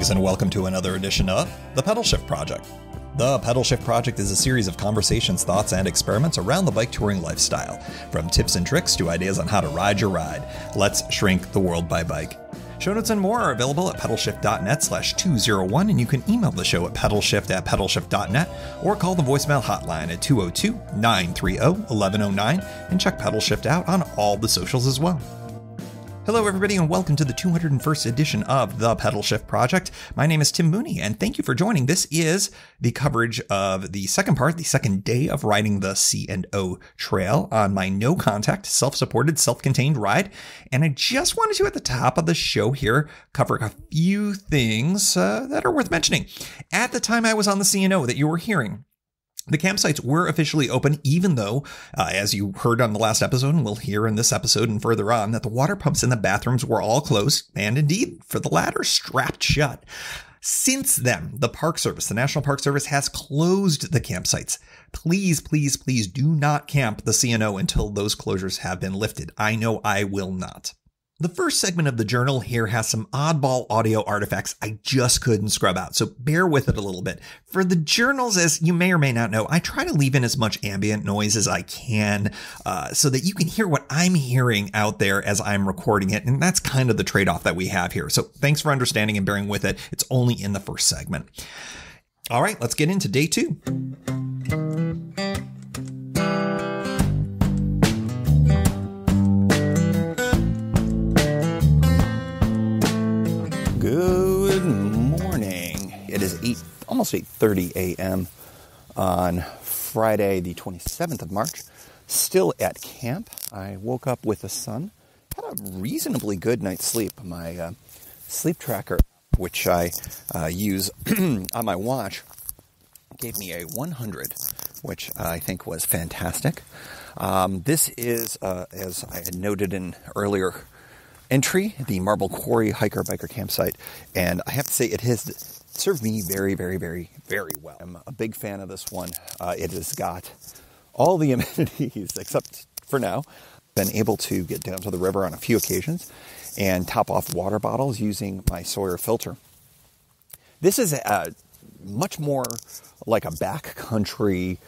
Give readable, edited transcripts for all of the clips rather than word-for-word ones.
Greetings and welcome to another edition of the Pedalshift Project. The Pedalshift Project is a series of conversations, thoughts, and experiments around the bike touring lifestyle. From tips and tricks to ideas on how to ride your ride. Let's shrink the world by bike. Show notes and more are available at pedalshift.net/201, and you can email the show at pedalshift@pedalshift.net or call the voicemail hotline at 202-930-1109 and check Pedalshift out on all the socials as well. Hello everybody and welcome to the 201st edition of the Pedalshift Project. My name is Tim Mooney and thank you for joining. This is the coverage of the second day of riding the C&O trail on my no contact, self-supported, self-contained ride. And I just wanted to at the top of the show here cover a few things that are worth mentioning. At the time I was on the C&O that you were hearing, the campsites were officially open, even though, as you heard on the last episode, and we'll hear in this episode and further on, that the water pumps in the bathrooms were all closed, and indeed, for the latter, strapped shut. Since then, the National Park Service has closed the campsites. Please, please, please do not camp the C&O until those closures have been lifted. I know I will not. The first segment of the journal here has some oddball audio artifacts I just couldn't scrub out, so bear with it a little bit. For the journals, as you may or may not know, I try to leave in as much ambient noise as I can so that you can hear what I'm hearing out there as I'm recording it, and that's kind of the trade-off that we have here. So thanks for understanding and bearing with it. It's only in the first segment. All right, let's get into day two. Good morning. It is almost 8:30 a.m. on Friday, the 27th of March. Still at camp. I woke up with the sun. Had a reasonably good night's sleep. My sleep tracker, which I use on my watch, gave me a 100, which I think was fantastic. This is, as I had noted in earlier entry, the Marble Quarry hiker-biker campsite, and I have to say it has served me very, very, very, very well. I'm a big fan of this one. It has got all the amenities, except for now. Been able to get down to the river on a few occasions and top off water bottles using my Sawyer filter. This is much more like a backcountry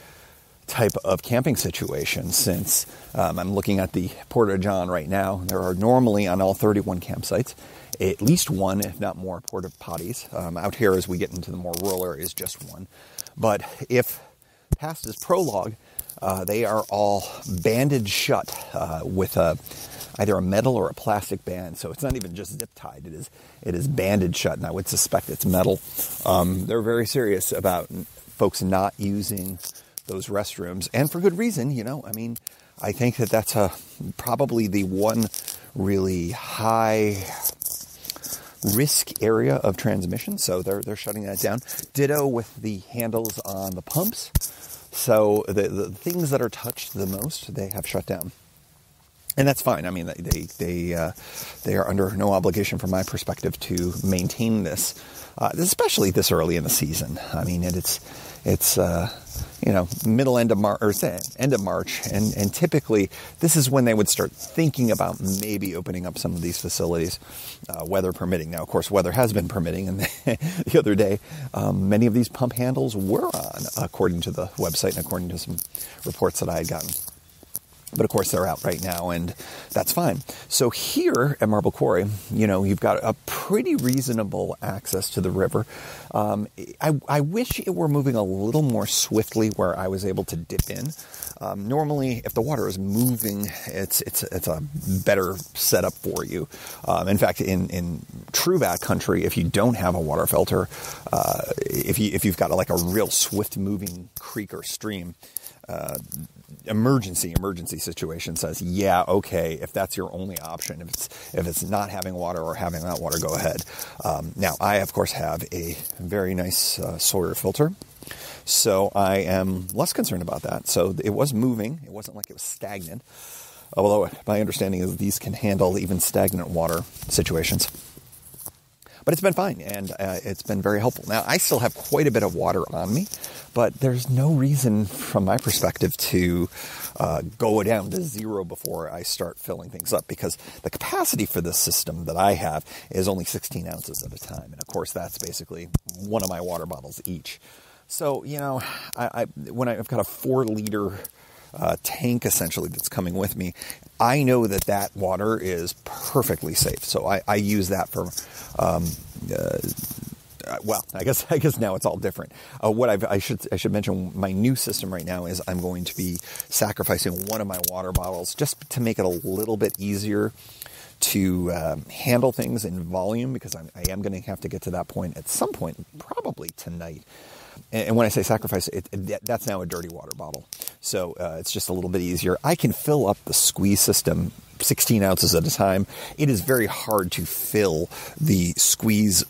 type of camping situation, since I'm looking at the Porta-John right now. There are normally on all 31 campsites at least one, if not more, porta potties. Out here, as we get into the more rural areas, just one. But if past is prologue, they are all banded shut with either a metal or a plastic band. So it's not even just zip tied. It is banded shut, and I would suspect it's metal. They're very serious about folks not using those restrooms, and for good reason. I think that's probably the one really high risk area of transmission, so they're shutting that down. Ditto with the handles on the pumps. So the things that are touched the most, they have shut down. And that's fine. I mean, they are under no obligation from my perspective to maintain this, especially this early in the season. I mean, it's end of March, and typically this is when they would start thinking about maybe opening up some of these facilities, weather permitting. Now, of course, weather has been permitting, and the other day, many of these pump handles were on, according to the website and according to some reports that I had gotten. But of course, they're out right now, and that's fine. So here at Marble Quarry, you've got a pretty reasonable access to the river. I wish it were moving a little more swiftly where I was able to dip in. Normally, if the water is moving, it's a better setup for you. In fact, in true backcountry, if you don't have a water filter, if you've got like a real swift moving creek or stream, emergency situation says, yeah, okay, if that's your only option, if it's not having water or having that water, go ahead. Now, I, of course, have a very nice Sawyer filter, so I am less concerned about that. So it was moving. It wasn't like it was stagnant, although my understanding is these can handle even stagnant water situations. But it's been fine, and it's been very helpful. Now, I still have quite a bit of water on me, but there's no reason from my perspective to go down to zero before I start filling things up, because the capacity for this system that I have is only 16 ounces at a time. And of course, that's basically one of my water bottles each. So, when I've got a 4-liter tank essentially that's coming with me, I know that water is perfectly safe. So I use that for, I guess now it's all different. I should mention, my new system right now is I'm going to be sacrificing one of my water bottles just to make it a little bit easier to handle things in volume, because I am going to have to get to that point at some point, probably tonight. And when I say sacrifice, that's now a dirty water bottle. So it's just a little bit easier. I can fill up the squeeze system 16 ounces at a time. It is very hard to fill the squeeze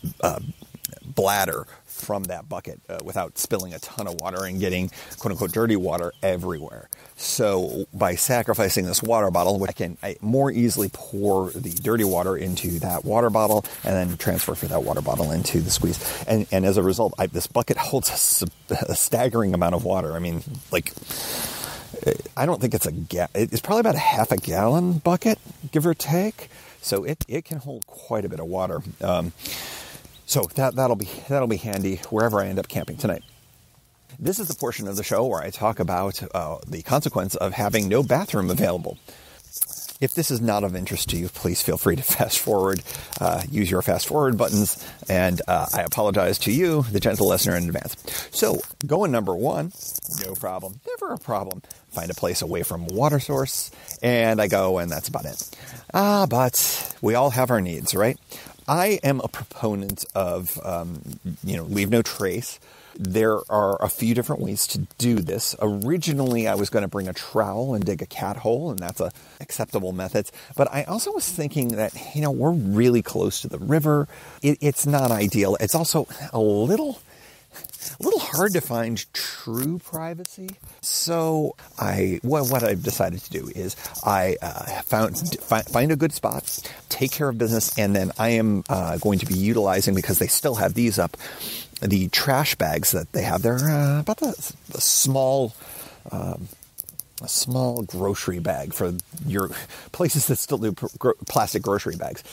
bladder from that bucket without spilling a ton of water and getting quote-unquote dirty water everywhere. So by sacrificing this water bottle, I can more easily pour the dirty water into that water bottle and then transfer for that water bottle into the squeeze. And as a result, this bucket holds a staggering amount of water. I mean, I don't think it's probably about a half a gallon bucket, give or take. So it can hold quite a bit of water. So that'll be handy wherever I end up camping tonight. This is the portion of the show where I talk about the consequence of having no bathroom available. If this is not of interest to you, please feel free to fast forward, use your fast forward buttons, and I apologize to you, the gentle listener, in advance. So, going number 1, no problem, never a problem. Find a place away from a water source, and I go, and that's about it. But we all have our needs, right? I am a proponent of, leave no trace. There are a few different ways to do this. Originally, I was going to bring a trowel and dig a cat hole, and that's a acceptable method. But I also was thinking that, we're really close to the river. It's not ideal. It's also a little hard to find true privacy. So what I've decided to do is I find a good spot, take care of business, and then I am going to be utilizing, because they still have these up, the trash bags that they have. They're about the small grocery bag for your places that still do plastic grocery bags.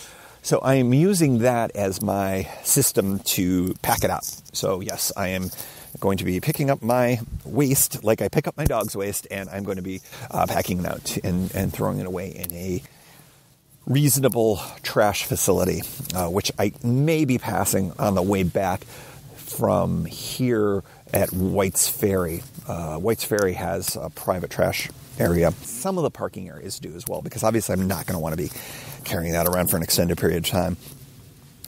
So I am using that as my system to pack it out. So yes, I am going to be picking up my waste like I pick up my dog's waste, and I'm going to be packing it out and throwing it away in a reasonable trash facility, which I may be passing on the way back from here at White's Ferry. White's Ferry has a private trash area. Some of the parking areas do as well, because obviously I'm not going to want to be carrying that around for an extended period of time.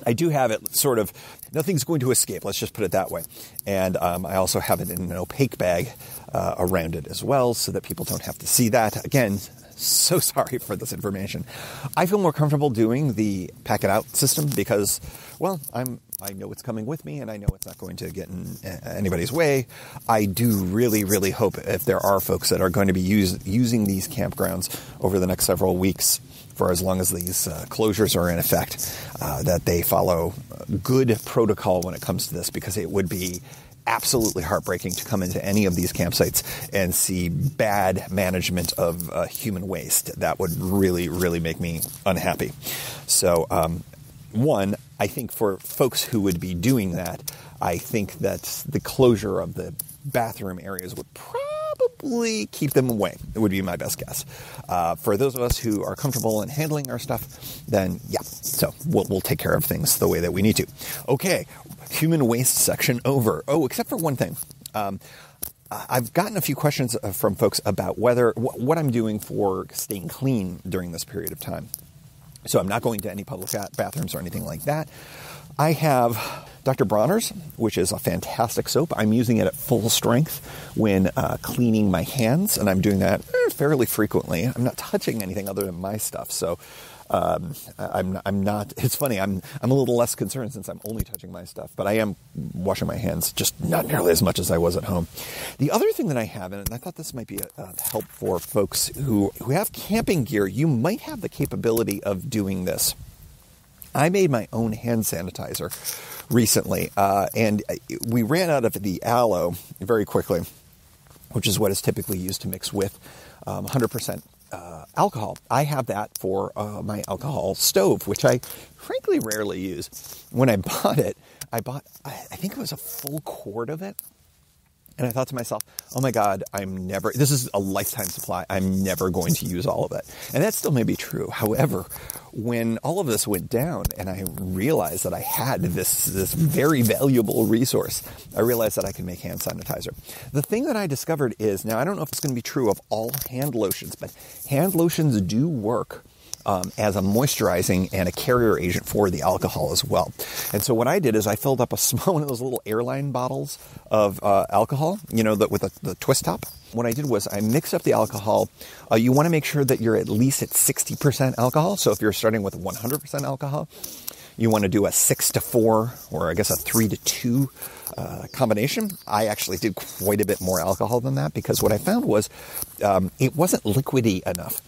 I do have it sort of, nothing's going to escape, let's just put it that way. And I also have it in an opaque bag around it as well, so that people don't have to see that. Again, so sorry for this information. I feel more comfortable doing the pack it out system because, well, I know it's coming with me, and I know it's not going to get in anybody's way. I do really, really hope, if there are folks that are going to be using these campgrounds over the next several weeks, for as long as these closures are in effect, that they follow good protocol when it comes to this, because it would be absolutely heartbreaking to come into any of these campsites and see bad management of human waste. That would really, really make me unhappy. So, one, I think for folks who would be doing that, I think that the closure of the bathroom areas would probably keep them away. It would be my best guess. For those of us who are comfortable in handling our stuff, then yeah, so we'll take care of things the way that we need to. Okay, human waste section over. Oh, except for one thing. I've gotten a few questions from folks about what I'm doing for staying clean during this period of time. So I'm not going to any public bathrooms or anything like that. I have Dr. Bronner's, which is a fantastic soap. I'm using it at full strength when cleaning my hands, and I'm doing that fairly frequently. I'm not touching anything other than my stuff, so I'm not. It's funny. I'm a little less concerned since I'm only touching my stuff, but I am washing my hands, just not nearly as much as I was at home. The other thing that I have, and I thought this might be a help for folks who have camping gear, you might have the capability of doing this. I made my own hand sanitizer recently, and we ran out of the aloe very quickly, which is what is typically used to mix with 100% alcohol. I have that for my alcohol stove, which I frankly rarely use. When I bought it, I think it was a full quart of it. And I thought to myself, oh my God, this is a lifetime supply. I'm never going to use all of it. And that still may be true. However, when all of this went down and I realized that I had this very valuable resource, I realized that I could make hand sanitizer. The thing that I discovered is, now I don't know if it's going to be true of all hand lotions, but hand lotions do work as a moisturizing and a carrier agent for the alcohol as well. And so what I did is I filled up a small one of those little airline bottles of alcohol, with the twist top. What I did was I mixed up the alcohol. You want to make sure that you're at least at 60% alcohol. So if you're starting with 100% alcohol, you want to do a 6-4 or I guess a 3-2 combination. I actually did quite a bit more alcohol than that because what I found was it wasn't liquidy enough.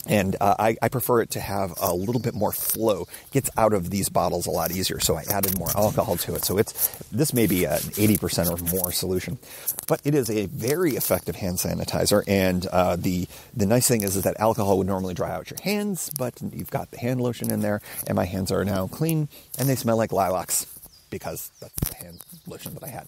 And I prefer it to have a little bit more flow. It gets out of these bottles a lot easier, so I added more alcohol to it. So this may be an 80% or more solution. But it is a very effective hand sanitizer, and the nice thing is that alcohol would normally dry out your hands, but you've got the hand lotion in there, and my hands are now clean, and they smell like lilacs, because that's the hand lotion that I had.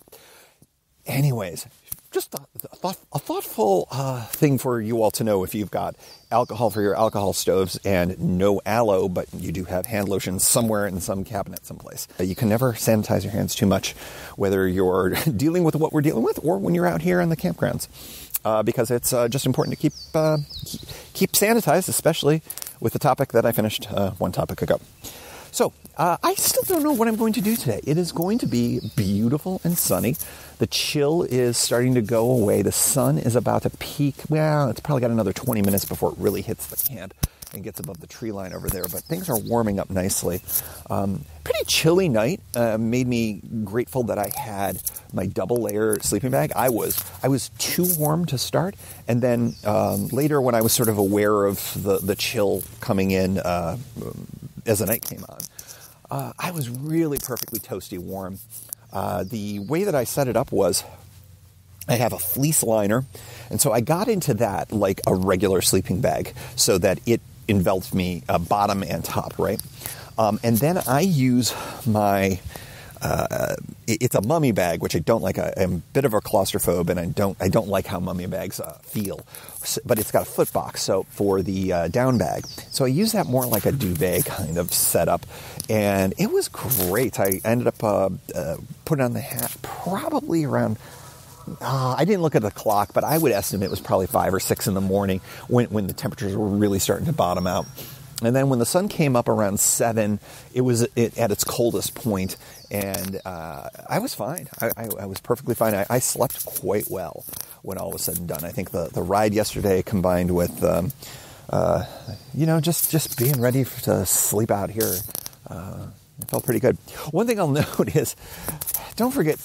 Anyways, just a thoughtful thing for you all to know if you've got alcohol for your alcohol stoves and no aloe, but you do have hand lotion somewhere in some cabinet someplace. You can never sanitize your hands too much, whether you're dealing with what we're dealing with or when you're out here in the campgrounds, because it's just important to keep sanitized, especially with the topic that I finished one topic ago. So, I still don't know what I'm going to do today. It is going to be beautiful and sunny. The chill is starting to go away. The sun is about to peak. Well, it's probably got another 20 minutes before it really hits the camp and gets above the tree line over there. But things are warming up nicely. Pretty chilly night. Made me grateful that I had my double layer sleeping bag. I was too warm to start. And then later when I was sort of aware of the chill coming in as the night came on, I was really perfectly toasty warm. The way that I set it up was I have a fleece liner, and so I got into that like a regular sleeping bag so that it enveloped me bottom and top, right? And then I use my it's a mummy bag, which I don't like. I'm a bit of a claustrophobe, and I don't like how mummy bags feel. But it's got a foot box, so for the down bag. So I use that more like a duvet kind of setup, and it was great. I ended up putting on the hat probably around. I didn't look at the clock, but I would estimate it was probably 5 or 6 in the morning when the temperatures were really starting to bottom out. And then when the sun came up around 7, it was at its coldest point, and I was fine. I was perfectly fine. I slept quite well when all was said and done. I think the ride yesterday combined with, just being ready to sleep out here, it felt pretty good. One thing I'll note is, don't forget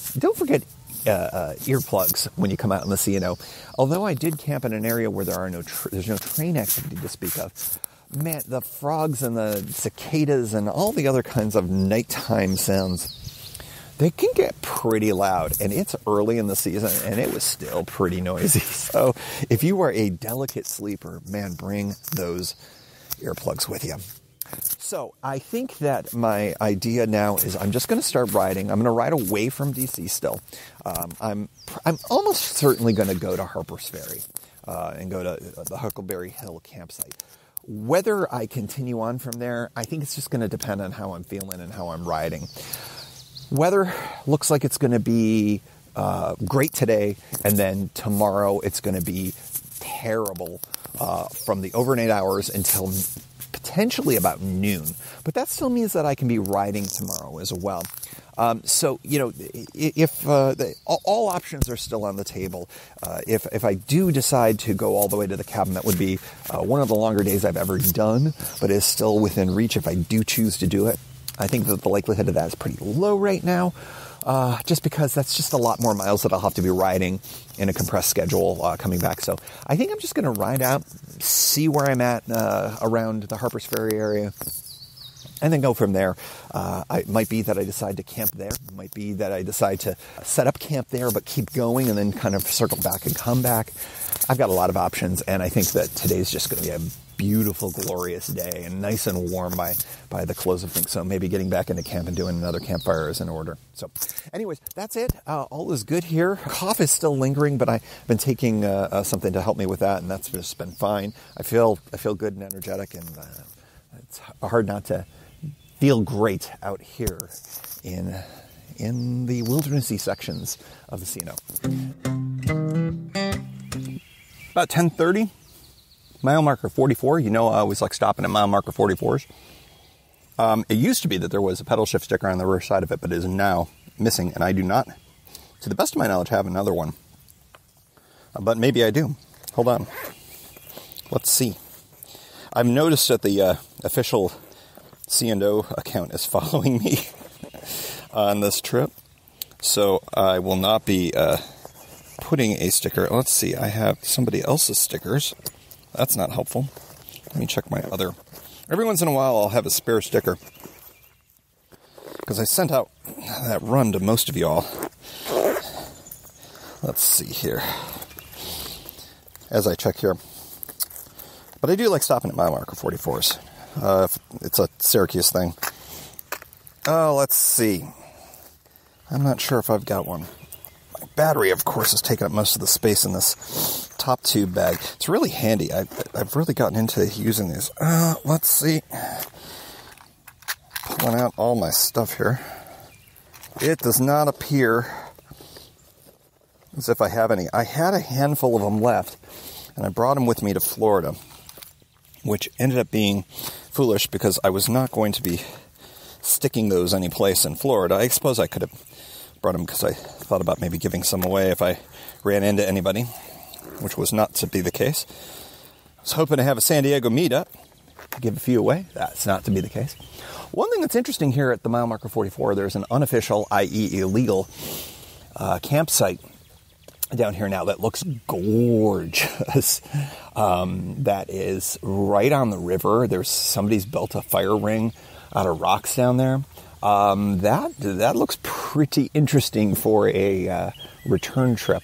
earplugs when you come out in the C&O. Although I did camp in an area where there's no train activity to speak of. Man, the frogs and the cicadas and all the other kinds of nighttime sounds, they can get pretty loud. And it's early in the season, and it was still pretty noisy. So if you are a delicate sleeper, man, bring those earplugs with you. So I think that my idea now is I'm just going to start riding. I'm going to ride away from DC still. I'm almost certainly going to go to Harper's Ferry and go to the Huckleberry Hill campsite. Whether I continue on from there, I think it's just going to depend on how I'm feeling and how I'm riding. Weather looks like it's going to be great today, and then tomorrow it's going to be terrible from the overnight hours until potentially about noon. But that still means that I can be riding tomorrow as well. So, if all options are still on the table, if I do decide to go all the way to the cabin, that would be one of the longer days I've ever done, but is still within reach if I do choose to do it. I think that the likelihood of that is pretty low right now, just because that's just a lot more miles that I'll have to be riding in a compressed schedule coming back. So I think I'm just going to ride out, see where I'm at around the Harper's Ferry area, And then go from there. It might be that I decide to camp there. It might be that I decide to set up camp there, but keep going and then kind of circle back and come back. I've got a lot of options, and I think that today's just going to be a beautiful, glorious day and nice and warm by the close of things. So maybe getting back into camp and doing another campfire is in order. So anyways, that's it. All is good here. Cough is still lingering, but I've been taking something to help me with that, and that's just been fine. I feel good and energetic, and it's hard not to feel great out here in the wildernessy sections of the C&amp. About 10:30, mile marker 44. You know, I always like stopping at mile marker 44s. It used to be that there was a Pedalshift sticker on the rear side of it, but it is now missing, and I do not, to the best of my knowledge, have another one. But maybe I do. Hold on. Let's see. I've noticed that the official C&O account is following me on this trip, so I will not be putting a sticker. Let's see, I have somebody else's stickers. That's not helpful. Let me check my other. Every once in a while I'll have a spare sticker, because I sent out that run to most of y'all. Let's see here as I check here. But I do like stopping at mile marker 44s. It's a Syracuse thing. Oh, let's see. I'm not sure if I've got one. My battery, of course, is taking up most of the space in this top tube bag. It's really handy. I've really gotten into using these. Let's see. Pulling out all my stuff here. It does not appear as if I have any. I had a handful of them left, and I brought them with me to Florida, which ended up being foolish because I was not going to be sticking those any place in Florida. I suppose I could have brought them because I thought about maybe giving some away if I ran into anybody, which was not to be the case. I was hoping to have a San Diego meetup to give a few away. That's not to be the case. One thing that's interesting here at the mile marker 44, there's an unofficial, i.e. illegal, campsite down here now that looks gorgeous. That is right on the river. Somebody's built a fire ring out of rocks down there. That looks pretty interesting for a return trip.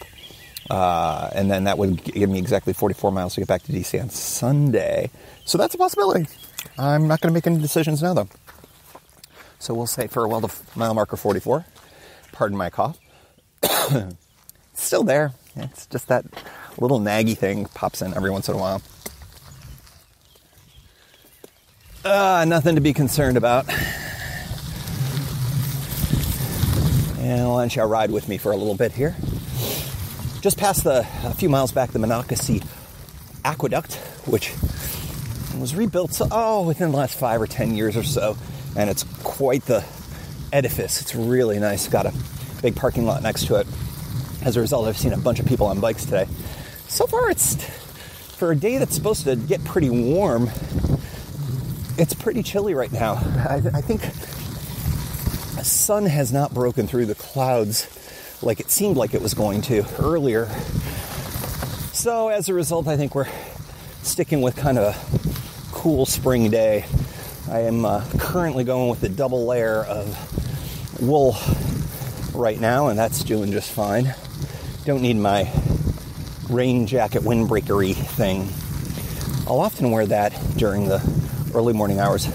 And then that would give me exactly 44 miles to get back to DC on Sunday. So that's a possibility. I'm not going to make any decisions now, though. So we'll say farewell to mile marker 44. Pardon my cough. It's still there. It's just that little naggy thing pops in every once in a while. Nothing to be concerned about. And why don't you ride with me for a little bit here? Just past a few miles back, the Monocacy Aqueduct, which was rebuilt within the last 5 or 10 years or so. And it's quite the edifice. It's really nice. Got a big parking lot next to it. As a result, I've seen a bunch of people on bikes today. So far, it's for a day that's supposed to get pretty warm. It's pretty chilly right now. I think the sun has not broken through the clouds like it seemed like it was going to earlier. So as a result, I think we're sticking with kind of a cool spring day. I am currently going with a double layer of wool right now, and that's doing just fine. Don't need my rain jacket windbreakery thing. I'll often wear that during the early morning hours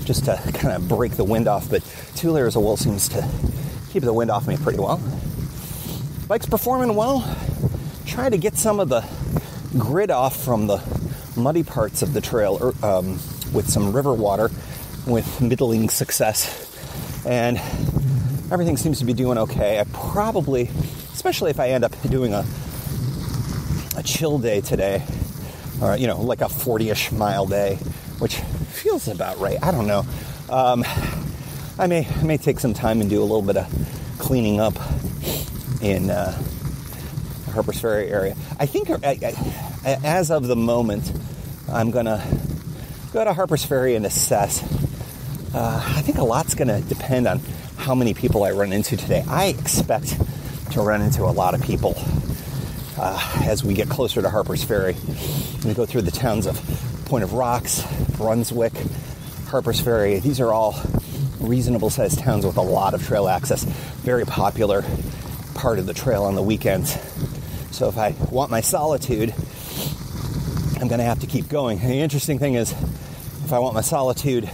just to kind of break the wind off, but 2 layers of wool seems to keep the wind off me pretty well. Bike's performing well. Trying to get some of the grit off from the muddy parts of the trail with some river water with middling success. And everything seems to be doing okay. I probably, especially if I end up doing a chill day today, or, like a 40-ish mile day, which feels about right. I don't know. I may take some time and do a little bit of cleaning up in the Harpers Ferry area. I think as of the moment, I'm going to go to Harpers Ferry and assess. I think a lot's going to depend on how many people I run into today. I expect to run into a lot of people as we get closer to Harpers Ferry. We go through the towns of Point of Rocks, Brunswick, Harper's Ferry. These are all reasonable sized towns with a lot of trail access. Very popular part of the trail on the weekends. So if I want my solitude, I'm going to have to keep going. And the interesting thing is, if I want my solitude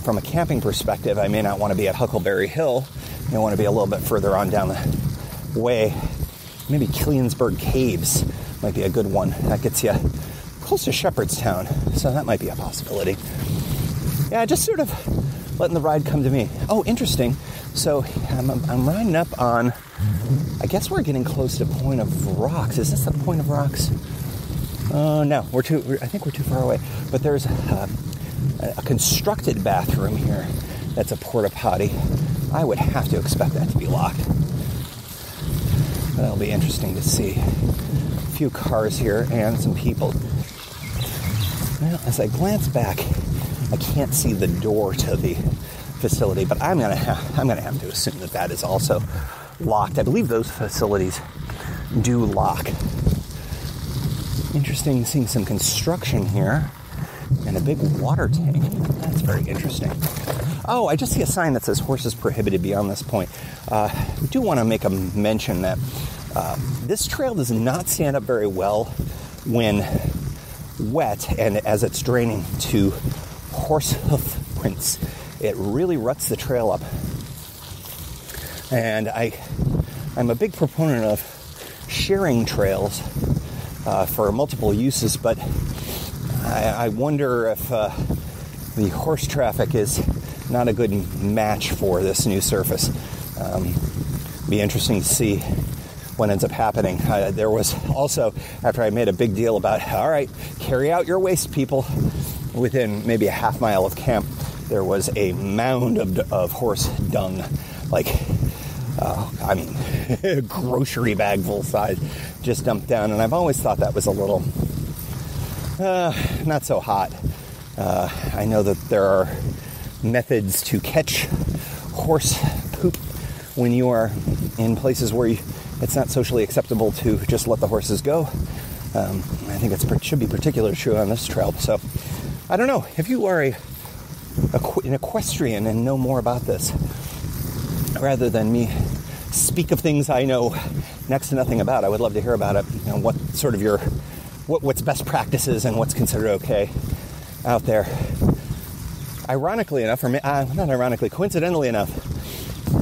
from a camping perspective, I may not want to be at Huckleberry Hill. I want to be a little bit further on down the way. Maybe Killiansburg Caves might be a good one. That gets you close to Shepherdstown, so that might be a possibility. Yeah, just sort of letting the ride come to me. Oh, interesting. So I'm riding up on, I guess we're getting close to Point of Rocks. Is this the Point of Rocks? No, I think we're too far away. But there's a constructed bathroom here that's a porta potty. I would have to expect that to be locked. That'll be interesting to see. A few cars here and some people. Well, as I glance back, I can't see the door to the facility, but I'm gonna have to assume that is also locked. I believe those facilities do lock. Interesting seeing some construction here and a big water tank. That's very interesting. Oh, I just see a sign that says horses prohibited beyond this point. We do want to make a mention that this trail does not stand up very well when wet and as it's draining to horse hoof prints. It really ruts the trail up. And I'm a big proponent of sharing trails for multiple uses, but I wonder if the horse traffic is not a good match for this new surface. Be interesting to see what ends up happening. There was also, after I made a big deal about, all right, carry out your waste, people, within maybe a half mile of camp, there was a mound of horse dung, like, a grocery bag full size, just dumped down. And I've always thought that was a little not so hot. I know that there are methods to catch horse poop when you are in places where it's not socially acceptable to just let the horses go. I think it should be particularly true on this trail. So I don't know if you are an equestrian and know more about this, rather than me speak of things I know next to nothing about. I would love to hear about it. What sort of what's best practices and what's considered okay out there. Ironically enough, coincidentally enough,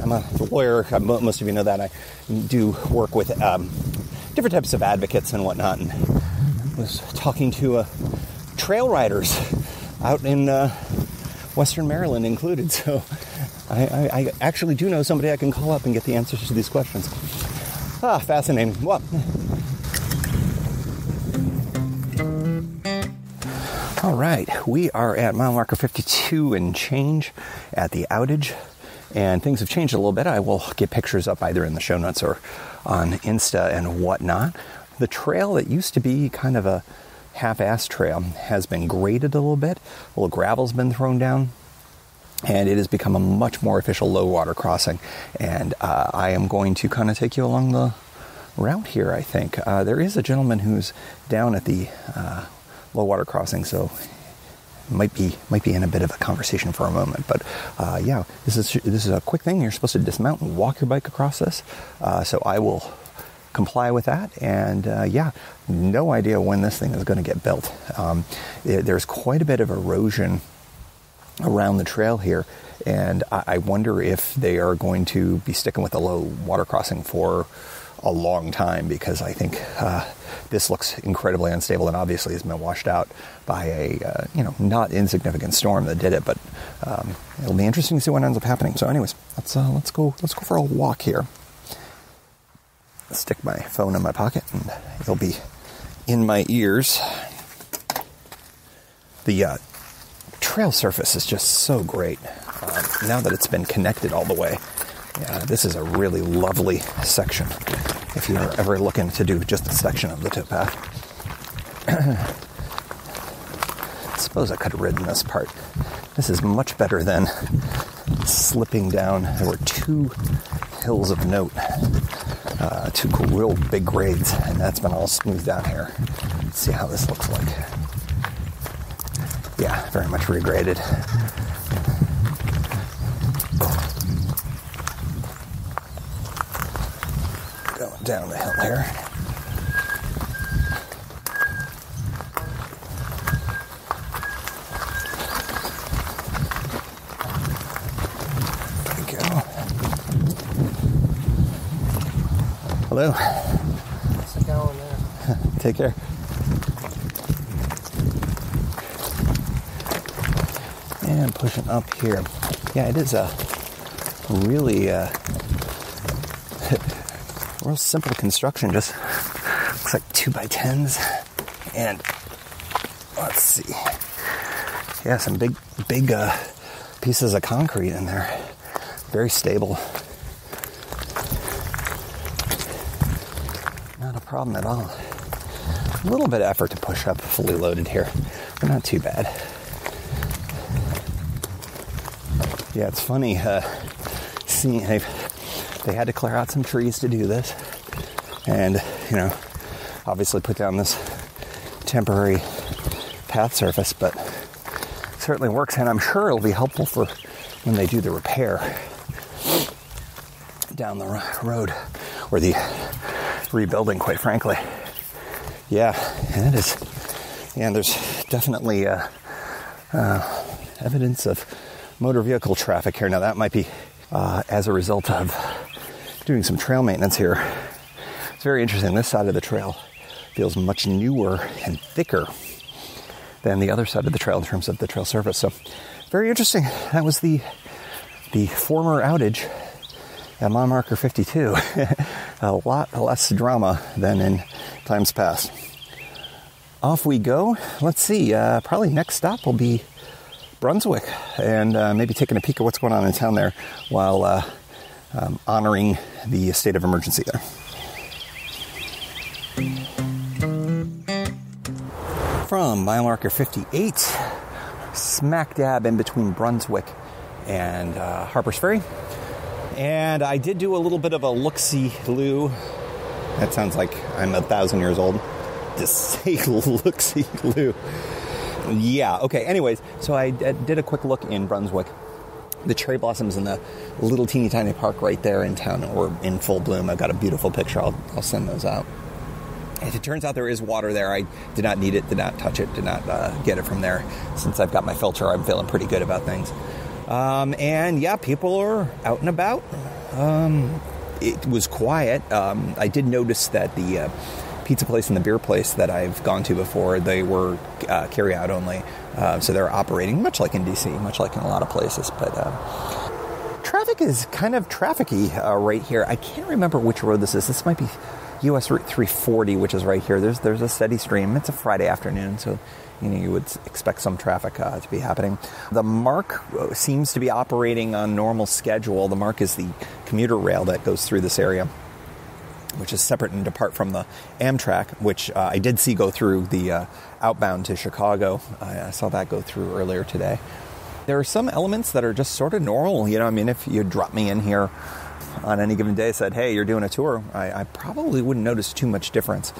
I'm a lawyer. Most of you know that. I do work with different types of advocates and whatnot, and was talking to trail riders out in Western Maryland included. So I actually do know somebody I can call up and get the answers to these questions. Fascinating. Well, all right, we are at mile marker 52 and change at the outage, and things have changed a little bit. I will get pictures up either in the show notes or on Insta and whatnot. The trail that used to be kind of a half-assed trail has been graded a little bit. A little gravel's been thrown down, and it has become a much more official low water crossing. And I am going to kind of take you along the route here, I think. There is a gentleman who's down at the low water crossing, so might be in a bit of a conversation for a moment. But yeah, this is a quick thing. You're supposed to dismount and walk your bike across this. So I will comply with that. And yeah, no idea when this thing is going to get built. There's quite a bit of erosion around the trail here, and I wonder if they are going to be sticking with the low water crossing for a long time, because I think this looks incredibly unstable, and obviously has been washed out by a not insignificant storm that did it. But it'll be interesting to see what ends up happening. So anyways, let's go for a walk here. Stick my phone in my pocket and it'll be in my ears. The trail surface is just so great now that it's been connected all the way. This is a really lovely section if you're ever looking to do just a section of the towpath. I suppose I could have ridden this part. This is much better than slipping down. There were two hills of note, two real big grades, and that's been all smoothed out here. Let's see how this looks like. Yeah, very much regraded. Going down the hill here. There we go. Hello. How's it going there? Take care. And pushing up here. Yeah, it is a really real simple construction. Just looks like 2x10s. And let's see. Yeah, some big pieces of concrete in there. Very stable. Not a problem at all. A little bit of effort to push up fully loaded here, but not too bad. Yeah, it's funny seeing they had to clear out some trees to do this, and obviously put down this temporary path surface, but it certainly works, and I'm sure it'll be helpful for when they do the repair down the road, or the rebuilding, quite frankly. Yeah, and it is. Yeah, and there's definitely evidence of motor vehicle traffic here. Now that might be as a result of doing some trail maintenance here. It's very interesting. This side of the trail feels much newer and thicker than the other side of the trail in terms of the trail surface. So very interesting. That was the former outage at mile marker 52. A lot less drama than in times past. Off we go. Let's see. Probably next stop will be Brunswick, and maybe taking a peek at what's going on in town there while honoring the state of emergency there. From mile marker 58, smack dab in between Brunswick and Harper's Ferry. And I did do a little bit of a look-see-loo. That sounds like I'm 1,000 years old. Just say look-see-loo. Yeah, okay, anyways, so I did a quick look in Brunswick. The cherry blossoms in the little teeny tiny park right there in town were in full bloom. I've got a beautiful picture. I'll send those out. If it turns out there is water there, I did not need it, did not touch it, did not get it from there. Since I've got my filter, I'm feeling pretty good about things. And yeah, people are out and about. It was quiet. I did notice that the pizza place and the beer place that I've gone to before, they were carry out only. So they're operating much like in DC, much like in a lot of places. But traffic is kind of trafficy right here. I can't remember which road this is. This might be US Route 340, which is right here. There's a steady stream. It's a Friday afternoon, so you would expect some traffic to be happening. The MARC seems to be operating on normal schedule. The MARC is the commuter rail that goes through this area, which is separate and apart from the Amtrak, which I did see go through the outbound to Chicago. I saw that go through earlier today. There are some elements that are just sort of normal. If you drop me in here on any given day, said, hey, you're doing a tour, I probably wouldn't notice too much difference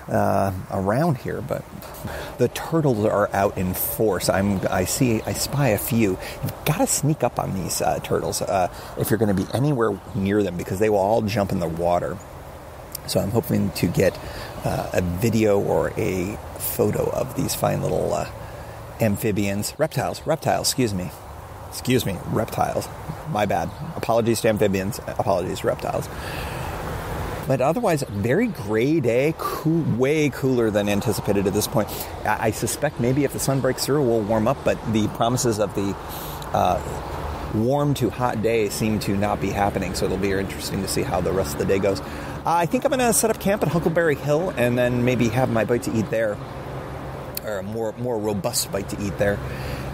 around here. But the turtles are out in force. I spy a few. You've got to sneak up on these turtles if you're going to be anywhere near them, because they will all jump in the water. So I'm hoping to get a video or a photo of these fine little amphibians, reptiles, excuse me, reptiles. My bad. Apologies to amphibians, apologies to reptiles. But otherwise, very gray day, way cooler than anticipated at this point. I suspect maybe if the sun breaks through, we'll warm up, but the promises of the warm to hot day seem to not be happening, so it'll be interesting to see how the rest of the day goes. I think I'm going to set up camp at Huckleberry Hill and then maybe have my bite to eat there, or a more robust bite to eat there,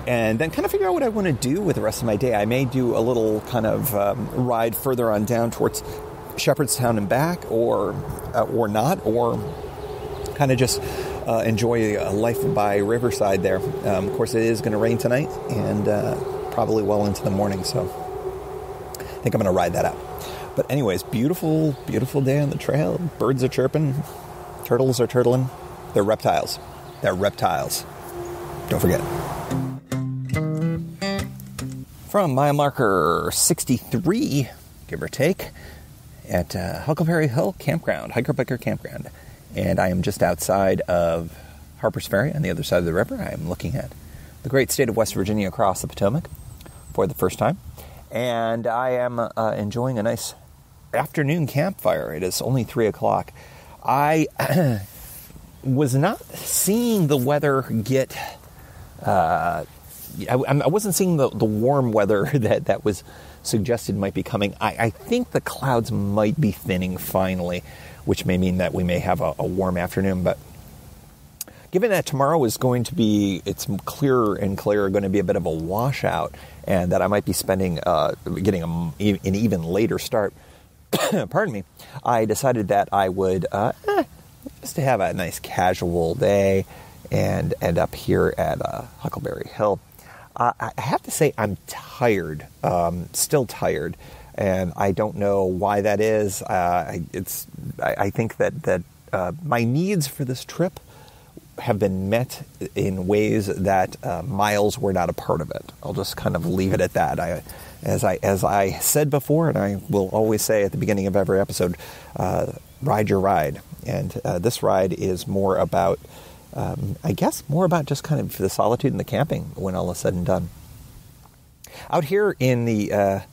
and then kind of figure out what I want to do with the rest of my day. I may do a little kind of ride further on down towards Shepherdstown and back, or not, or kind of just enjoy life by Riverside there. Of course, it is going to rain tonight and probably well into the morning, so I think I'm going to ride that out. But anyways, beautiful, beautiful day on the trail. Birds are chirping. Turtles are turtling. They're reptiles. Don't forget. from mile marker 63, give or take, at Huckleberry Hill Campground, Hiker-Biker Campground. And I am just outside of Harper's Ferry on the other side of the river. I am looking at the great state of West Virginia across the Potomac for the first time. And I am enjoying a nice afternoon campfire. It is only 3 o'clock. I was not seeing the weather get... I wasn't seeing the warm weather that was suggested might be coming. I think the clouds might be thinning finally, which may mean that we may have a warm afternoon. But given that tomorrow is going to be, it's clearer and clearer, going to be a bit of a washout, and that I might be getting an even later start, pardon me, I decided that I would just to have a nice casual day and end up here at Huckleberry Hill. I have to say I'm tired, still tired, and I don't know why that is. I think that my needs for this trip have been met in ways that miles were not a part of it. I'll just kind of leave it at that. As I said before, and I will always say at the beginning of every episode, ride your ride. And this ride is more about, I guess, more about just kind of the solitude and the camping when all is said and done. Out here in the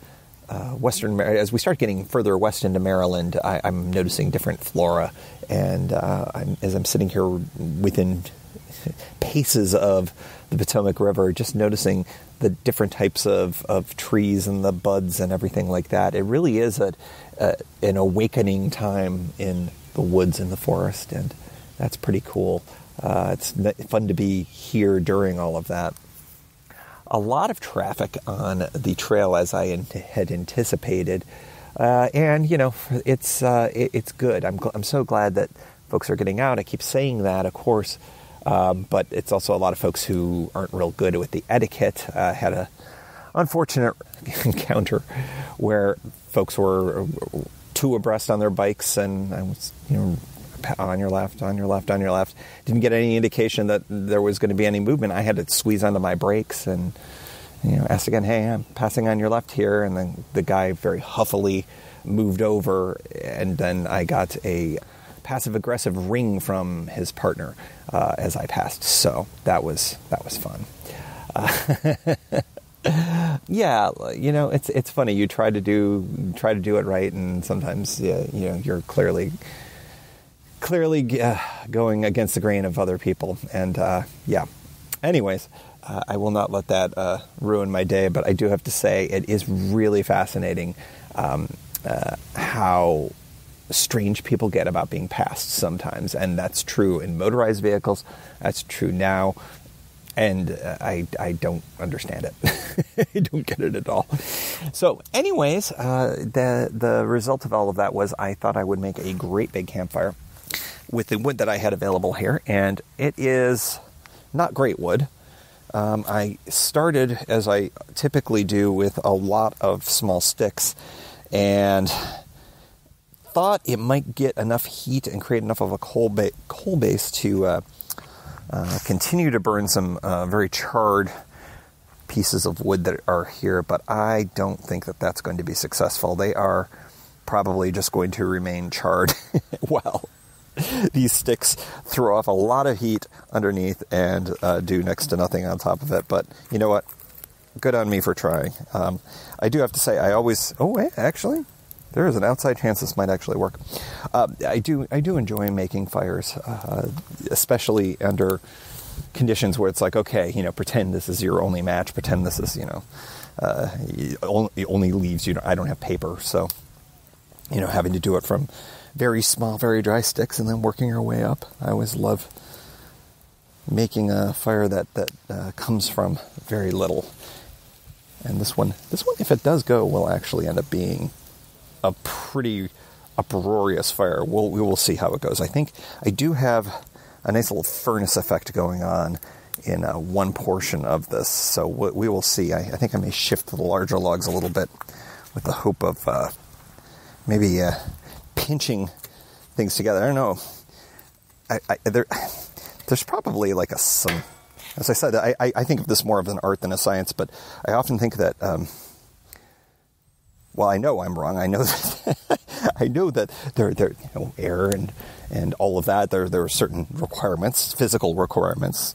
western, as we start getting further west into Maryland, I'm noticing different flora. And as I'm sitting here within paces of the Potomac River, just noticing the different types of trees and the buds and everything like that. It really is an awakening time in the woods and the forest, and that's pretty cool. It's fun to be here during all of that. A lot of traffic on the trail as I had anticipated. And, you know, it's good. I'm so glad that folks are getting out. I keep saying that, of course, but it's also a lot of folks who aren't real good with the etiquette. Had a unfortunate encounter where folks were two abreast on their bikes, and I was, on your left. Didn't get any indication that there was going to be any movement. I had to squeeze onto my brakes and asked again, hey, I'm passing on your left here. And then the guy very huffily moved over, and then I got a passive-aggressive ring from his partner as I passed. So that was fun. Yeah, it's funny. You try to do it right, and sometimes you're clearly going against the grain of other people. And anyways, I will not let that ruin my day, but I do have to say it is really fascinating how strange people get about being passed sometimes. And that's true in motorized vehicles. That's true now. And I don't understand it. I don't get it at all. So anyways, the result of all of that was I thought I would make a great big campfire with the wood that I had available here. And it is not great wood. I started, as I typically do, with a lot of small sticks and thought it might get enough heat and create enough of a coal base to continue to burn some very charred pieces of wood that are here, but I don't think that that's going to be successful. They are probably just going to remain charred while these sticks throw off a lot of heat underneath and do next to nothing on top of it. But you know what? Good on me for trying. I do have to say, actually, there is an outside chance this might actually work. I do enjoy making fires, especially under conditions where it's like, okay, pretend this is your only match. Pretend this is, only leaves. I don't have paper, so having to do it from very small, very dry sticks and then working your way up. I always love making a fire that comes from very little. And this one, if it does go, will actually end up being a pretty uproarious fire. We will see how it goes. I think I do have a nice little furnace effect going on in one portion of this, so we will see. I think I may shift to the larger logs a little bit with the hope of maybe pinching things together. I don't know. There's probably like some as I said, I think of this more of an art than a science, but I often think that, well, I know I'm wrong. I know that I know that there air and all of that. There are certain requirements, physical requirements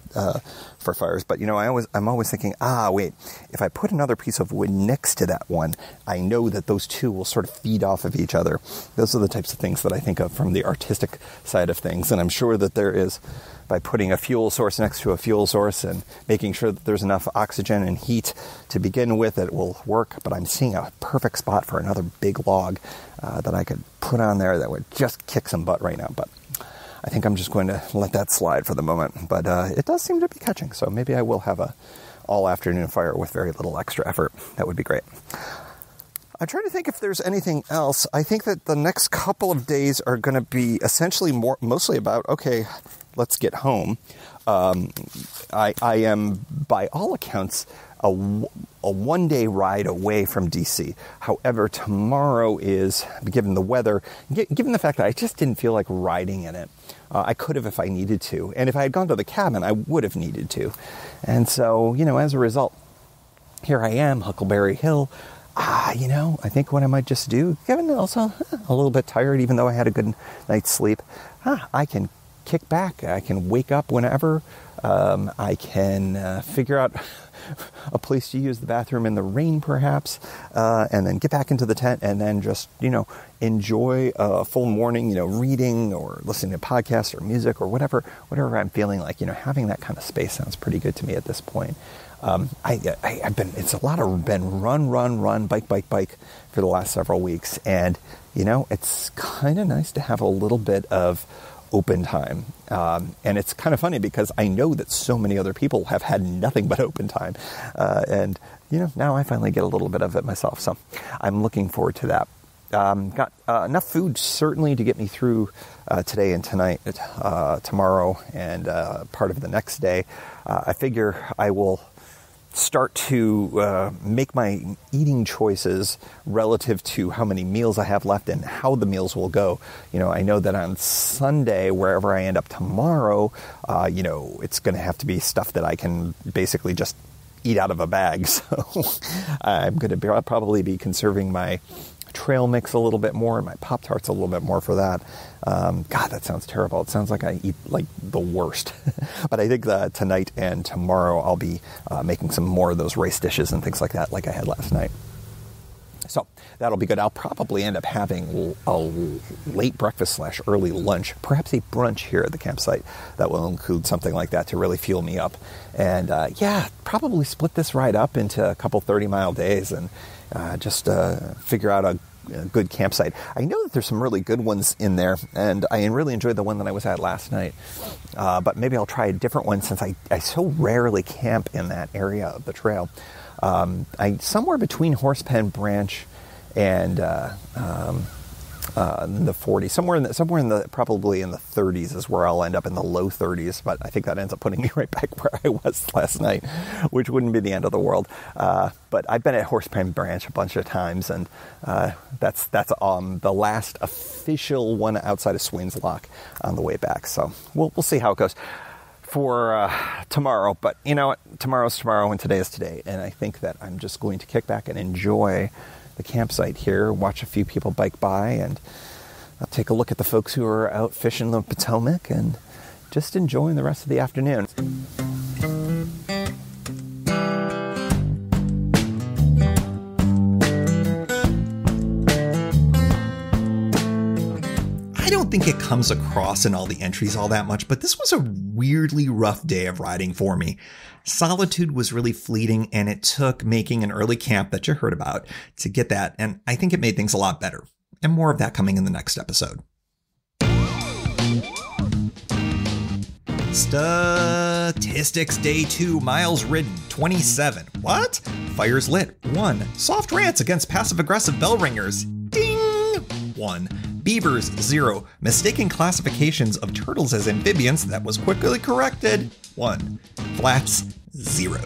for fires. But I'm always thinking, wait, if I put another piece of wood next to that one, I know that those two will sort of feed off of each other. Those are the types of things that I think of from the artistic side of things, and I'm sure that there is. By putting a fuel source next to a fuel source and making sure that there's enough oxygen and heat to begin with, it will work. But I'm seeing a perfect spot for another big log that I could put on there that would just kick some butt right now. But I think I'm just going to let that slide for the moment. But it does seem to be catching, so maybe I will have a all-afternoon fire with very little extra effort. That would be great. I'm trying to think if there's anything else. I think that the next couple of days are going to be essentially mostly about, okay, let's get home. I am, by all accounts, a one-day ride away from DC. However, tomorrow is, given the weather, given the fact that I just didn't feel like riding in it. I could have if I needed to. And if I had gone to the cabin, I would have needed to. And so, as a result, here I am, Huckleberry Hill. I think what I might just do, given also a little bit tired, even though I had a good night's sleep, I can kick back. I can wake up whenever. I can figure out a place to use the bathroom in the rain, perhaps, and then get back into the tent and then just, enjoy a full morning, reading or listening to podcasts or music or whatever I'm feeling like. Having that kind of space sounds pretty good to me at this point. I've been run, bike for the last several weeks. And, it's kind of nice to have a little bit of open time. And it's kind of funny because I know that so many other people have had nothing but open time. And now I finally get a little bit of it myself. So I'm looking forward to that. Got enough food certainly to get me through today and tonight, tomorrow, and part of the next day. I figure I will start to make my eating choices relative to how many meals I have left and how the meals will go. I know that on Sunday, wherever I end up tomorrow, it's going to have to be stuff that I can basically just eat out of a bag. So I'm going to probably be conserving my trail mix a little bit more and my Pop-Tarts a little bit more for that. God, that sounds terrible. It sounds like I eat like the worst. But I think that tonight and tomorrow I'll be making some more of those rice dishes and things like that like I had last night. So that'll be good. I'll probably end up having a late breakfast / early lunch, perhaps a brunch here at the campsite that will include something like that to really fuel me up. And probably split this ride up into a couple 30-mile days and just figure out a good campsite. I know that there's some really good ones in there, and I really enjoyed the one that I was at last night. But maybe I'll try a different one since I so rarely camp in that area of the trail. Somewhere between Horsepen Branch and the 40s, somewhere in the probably in the 30s is where I'll end up, in the low 30s. But I think that ends up putting me right back where I was last night, which wouldn't be the end of the world. But I've been at Horsepen Branch a bunch of times, and that's the last official one outside of Swains Lock on the way back. So we'll see how it goes for tomorrow. But you know what? Tomorrow's tomorrow and today is today. And I think that I'm just going to kick back and enjoy the campsite here, watch a few people bike by, and I'll take a look at the folks who are out fishing the Potomac and just enjoying the rest of the afternoon. I don't think it comes across in all the entries all that much, but this was a weirdly rough day of riding for me. Solitude was really fleeting, and it took making an early camp that you heard about to get that, and I think it made things a lot better. And more of that coming in the next episode. Statistics Day 2, miles ridden, 27. What? Fires lit, 1. Soft rants against passive-aggressive bell ringers, ding! 1. Beavers, 0. Mistaken classifications of turtles as amphibians, that was quickly corrected, 1. Flats, 0.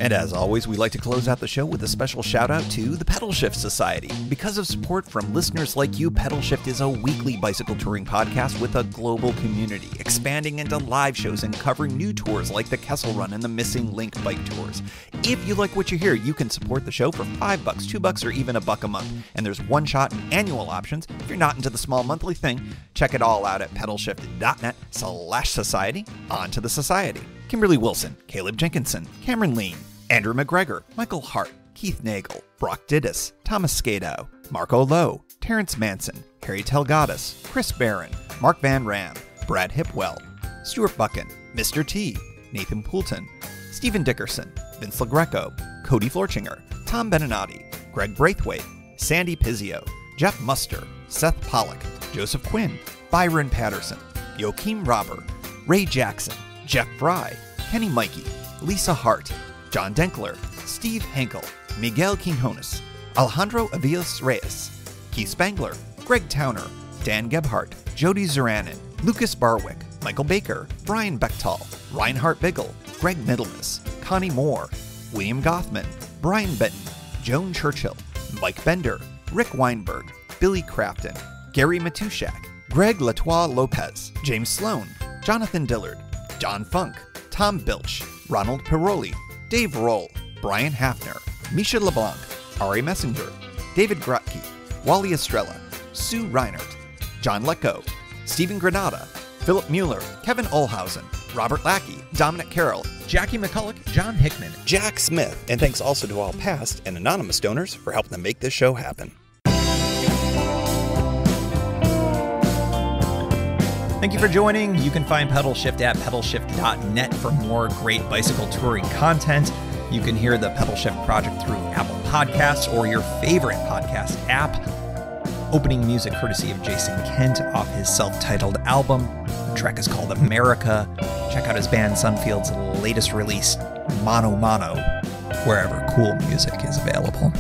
And as always, we like to close out the show with a special shout out to the Pedalshift Society. Because of support from listeners like you, Pedalshift is a weekly bicycle touring podcast with a global community, expanding into live shows and covering new tours like the Kessel Run and the Missing Link bike tours. If you like what you hear, you can support the show for $5, $2, or even $1 a month. And there's one-shot and annual options. If you're not into the small monthly thing, check it all out at pedalshift.net/society. On to the society. Kimberly Wilson, Caleb Jenkinson, Cameron Lean, Andrew McGregor, Michael Hart, Keith Nagel, Brock Didis, Thomas Skadow, Marco Lowe, Terrence Manson, Harry Telgadis, Chris Barron, Mark Van Ram, Brad Hipwell, Stuart Buchan, Mr. T, Nathan Poulton, Stephen Dickerson, Vince LaGreco, Cody Florchinger, Tom Beninati, Greg Braithwaite, Sandy Pizzio, Jeff Muster, Seth Pollock, Joseph Quinn, Byron Patterson, Joachim Robber, Ray Jackson, Jeff Fry, Kenny Mikey, Lisa Hart, John Denkler, Steve Henkel, Miguel Quinones, Alejandro Aviles Reyes, Keith Spangler, Greg Towner, Dan Gebhardt, Jody Zeranin, Lucas Barwick, Michael Baker, Brian Bechtal, Reinhard Biggle, Greg Middlemas, Connie Moore, William Gothman, Brian Benton, Joan Churchill, Mike Bender, Rick Weinberg, Billy Crafton, Gary Matushak, Greg Latois Lopez, James Sloan, Jonathan Dillard, John Funk, Tom Bilch, Ronald Piroli, Dave Roll, Brian Hafner, Misha LeBlanc, Ari Messenger, David Grotke, Wally Estrella, Sue Reinert, John Lecko, Stephen Granada, Philip Mueller, Kevin Olhausen, Robert Lackey, Dominic Carroll, Jackie McCulloch, John Hickman, Jack Smith, and thanks also to all past and anonymous donors for helping to make this show happen. Thank you for joining. You can find Pedalshift at pedalshift.net for more great bicycle touring content. You can hear the Pedalshift project through Apple Podcasts or your favorite podcast app. Opening music courtesy of Jason Kent off his self-titled album. The track is called America. Check out his band Sunfield's latest release, Mono Mono, wherever cool music is available.